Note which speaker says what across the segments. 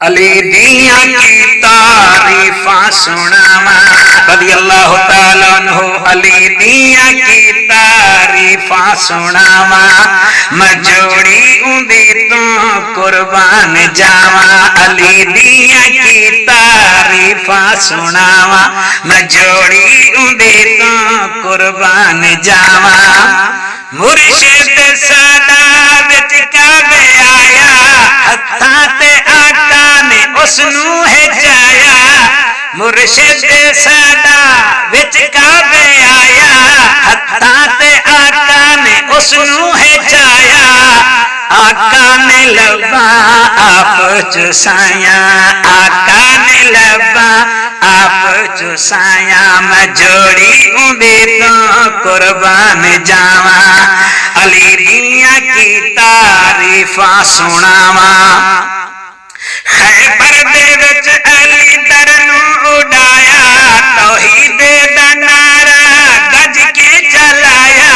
Speaker 1: अली दिया की तारीफा सुनावा रज़ियल्लाहु ताला अन्हु। अली दिया की तारीफा सुनावा मैं जोड़ी उंदी तो कुर्बान जावा। अली दिया की तारीफा सुनावा मैं जोड़ी उंदी तो कुर्बान जावा। मुर्शिद सादा विच काबे आया हत्थां ते आका ने उसनू हिजाया। मुर्शिद सादा विच काबे आया हत्थां ते आका ने उसनू हिजाया। आका ने लबा आप चुसाया, आका ने लबा आप चुसाया मैं जोड़ी उंदी तो कुर्बान जावा। अली दिया की तारीफा सुनावा। खैबर दे विच अली दर नू उड़ाया तौहीद दा नारा गज के चलाया।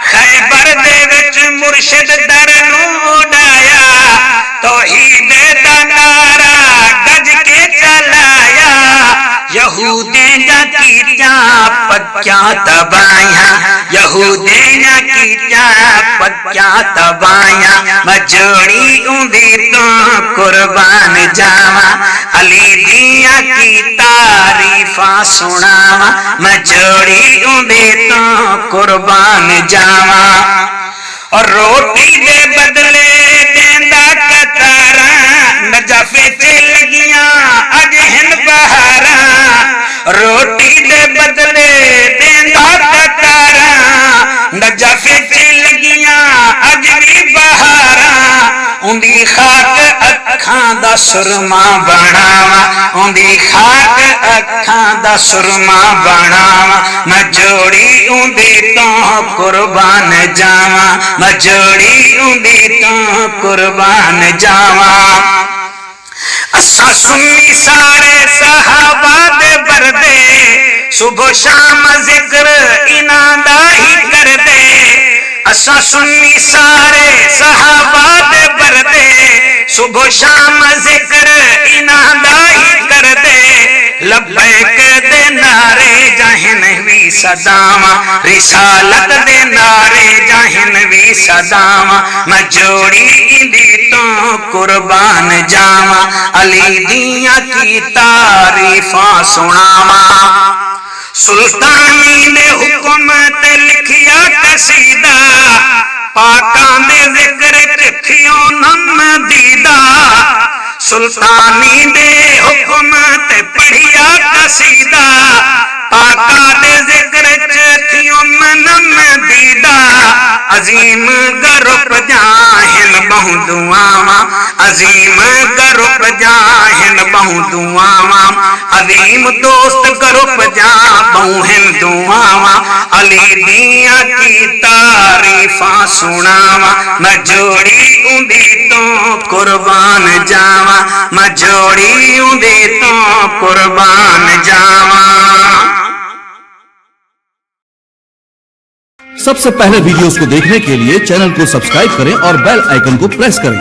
Speaker 1: खैबर दे विच मुर्शिद दर नू उड़ाया तौहीद दा नारा गज के चलाया। यहूदियां कीतियां पक्कियां तबाहियां, यहूदियां कीतियां पक्कियां तबाहियां मैं जोड़ी उंदी तो कुर्बान जावा। अली दिया की तारीफा सुनावा मैं जोड़ी उंदी तो कुर्बान जावा। और रोटी दे बदले देंदा कतारा नजाफे च लगियां अज हिन बहारा। रोटी दे बदले देंदा कतारा नजाफे च लगियां अज भी बहारा। उंदी खाक अखां दा सुरमा बनावा, उंदी खाक अखां दा सुरमा बनावा मैं जोड़ी उंदी तो कुर्बान जावा। मैं जोड़ी उंदी तो कुर्बान जावा। असा सुन्नी सारे सहाबा दे बरदे सुबह शाम जिक्र इन्हां दा ही करदे। असा सुन्नी सारे सहाबा दे बरदे सुबह शाम जिक्र इन्हां दा ही करदे। लब्बैक दे नारे जाहिन भी सदावा, रिसालत दे नारे जाहिन भी सदावा मैं जोड़ी इंदी तो कुर्बान जावा। अली दिया की तारीफा सुनावा। सुल्तानी ने हुक्म ते लिखिया कसीदा पाकां दे जिक्र चिट्ठियों नम दीदा। सुल्तानी दे हुक्म ते पढ़िया कसीदा पाका दे जिक्र चिट्ठियों नम दीदा। अजीम गरुप जाहिन बहु दुआवा, अजीम गरुप जाहिन बहु दुआवा। अजीम दोस्त गरुप जा बहु हिन दुआवा। अली दिया की तारीफा सुनावा मैं जोड़ी उंदी तो कुर्बान जावा। मैं जोड़ी उंदी तो कुर्बान जावा।
Speaker 2: सबसे पहले वीडियोस को देखने के लिए चैनल को सब्सक्राइब करें और बेल आइकन को प्रेस करें।